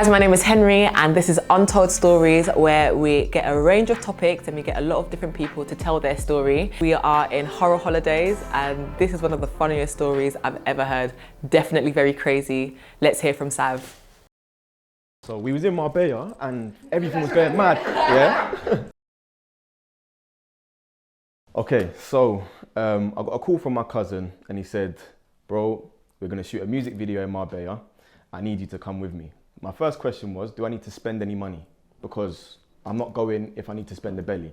guys, my name is Henrie and this is Untold Stories, where we get a range of topics and we get a lot of different people to tell their story. We are in horror holidays and this is one of the funniest stories I've ever heard. Definitely very crazy. Let's hear from Sav. So we was in Marbella and everything was going mad, yeah? Okay, so I got a call from my cousin and he said, bro, we're gonna shoot a music video in Marbella. I need you to come with me. My first question was, do I need to spend any money? Because I'm not going if I need to spend the belly.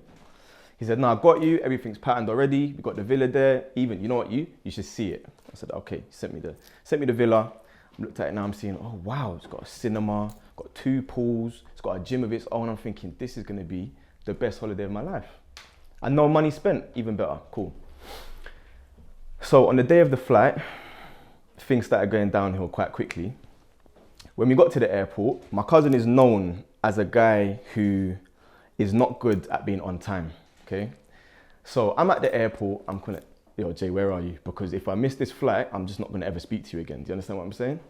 He said, no, I got you, everything's patterned already. We got the villa there, even, you know what, you should see it. I said, okay, he sent me the villa. I looked at it now, I'm seeing, oh wow, it's got a cinema, got 2 pools, it's got a gym of its own. I'm thinking, this is gonna be the best holiday of my life. And no money spent, even better, cool. So on the day of the flight, things started going downhill quite quickly. When we got to the airport, my cousin is known as a guy who is not good at being on time, okay? So I'm at the airport, I'm calling, yo Jay, where are you? Because if I miss this flight, I'm just not gonna ever speak to you again. Do you understand what I'm saying?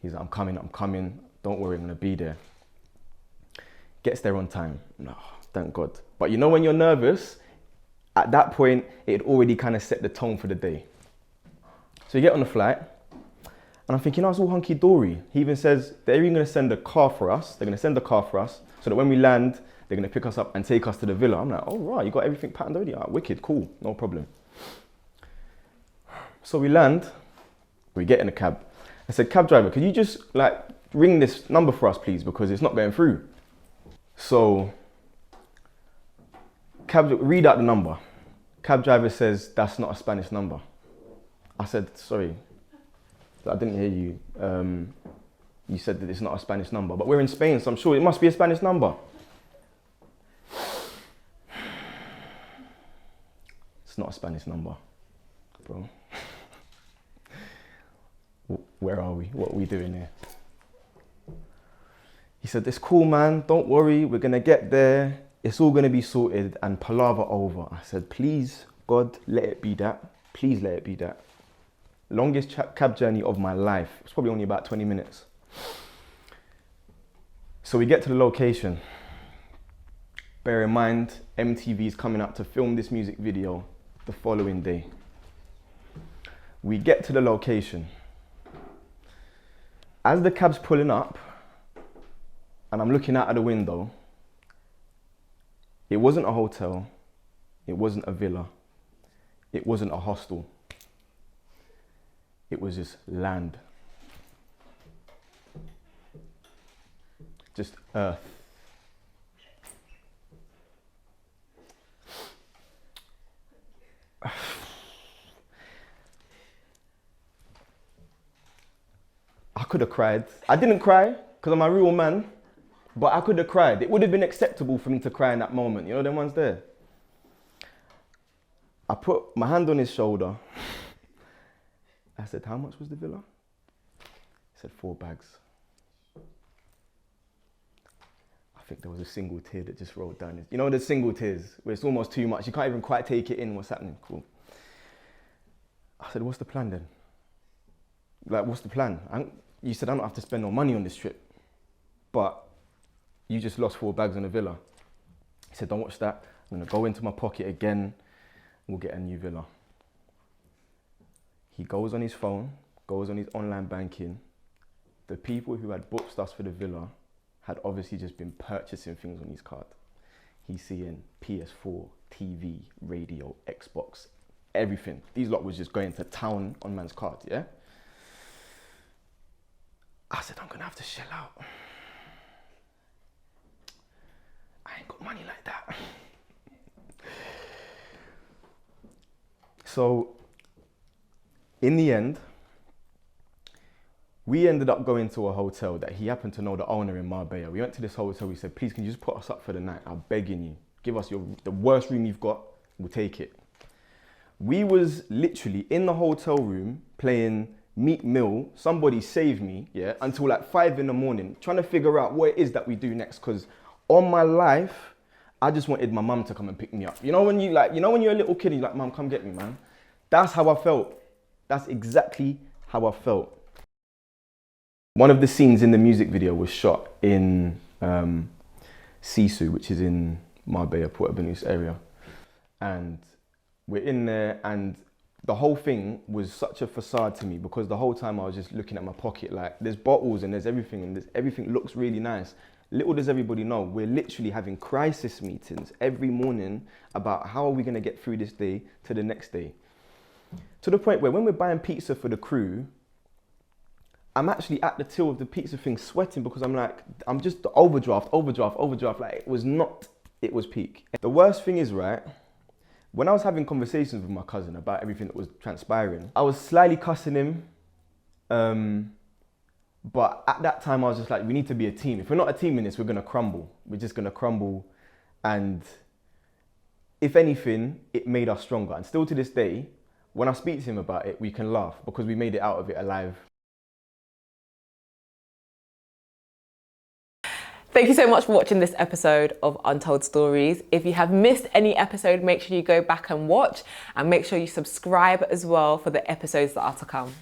He's like, I'm coming, don't worry, I'm gonna be there. Gets there on time, no, thank God. But you know when you're nervous, at that point, it had already kind of set the tone for the day. So you get on the flight, and I'm thinking, oh, it's all hunky-dory. He even says, they're even gonna send a car for us. They're gonna send a car for us, so that when we land, they're gonna pick us up and take us to the villa. I'm like, oh right, you got everything patterned already? Ah, wicked, cool, no problem. So we land, we get in a cab. I said, cab driver, could you just like ring this number for us, please? Because it's not going through. So, read out the number. Cab driver says, that's not a Spanish number. I said, sorry, I didn't hear you. You said that it's not a Spanish number, but we're in Spain, so I'm sure it must be a Spanish number. It's not a Spanish number, bro. Where are we? What are we doing here? He said, it's cool, man. Don't worry. We're going to get there. It's all going to be sorted and palaver over. I said, please, God, let it be that. Please let it be that. Longest cab journey of my life. It's probably only about 20 minutes. So we get to the location. Bear in mind, MTV's coming up to film this music video the following day. We get to the location. As the cab's pulling up, and I'm looking out of the window, it wasn't a hotel, it wasn't a villa, it wasn't a hostel. It was just land. Just earth. I could have cried. I didn't cry because I'm a real man, but I could have cried. It would have been acceptable for me to cry in that moment. You know them ones there? I put my hand on his shoulder. I said, how much was the villa? He said, 4 bags. I think there was a single tear that just rolled down his, you know the single tears, where it's almost too much. You can't even quite take it in what's happening. Cool. I said, what's the plan then? Like, what's the plan? You said, I don't have to spend no money on this trip, but you just lost 4 bags on a villa. He said, don't watch that. I'm gonna go into my pocket again. We'll get a new villa. He goes on his phone, goes on his online banking. The people who had booked us for the villa had obviously just been purchasing things on his card. He's seeing PS4, TV, radio, Xbox, everything. These lot was just going to town on man's card, yeah? I said, I'm gonna have to shell out. I ain't got money like that. So, in the end, we ended up going to a hotel that he happened to know the owner in Marbella. We went to this hotel, we said, please, can you just put us up for the night? I'm begging you. Give us the worst room you've got, we'll take it. We was literally in the hotel room playing Meek Mill, Somebody Save Me, yeah, until like 5 in the morning, trying to figure out what it is that we do next, because on my life, I just wanted my mum to come and pick me up. You know when you're a little kid, you're like, mum, come get me, man. That's how I felt. That's exactly how I felt. One of the scenes in the music video was shot in Sisu, which is in Marbella, Puerto Banús area. And we're in there, and the whole thing was such a facade to me because the whole time I was just looking at my pocket, like there's bottles and there's everything, and everything looks really nice. Little does everybody know, we're literally having crisis meetings every morning about how are we going to get through this day to the next day. To the point where when we're buying pizza for the crew, I'm actually at the till of the pizza thing sweating because I'm like, I'm just the overdraft, like it was peak. The worst thing is, right, when I was having conversations with my cousin about everything that was transpiring, I was slightly cussing him. But at that time I was just like, we need to be a team. If we're not a team in this, we're gonna crumble. We're just gonna crumble. And if anything, it made us stronger. And still to this day, when I speak to him about it, we can laugh because we made it out of it alive. Thank you so much for watching this episode of Untold Stories. If you have missed any episode, make sure you go back and watch, and make sure you subscribe as well for the episodes that are to come.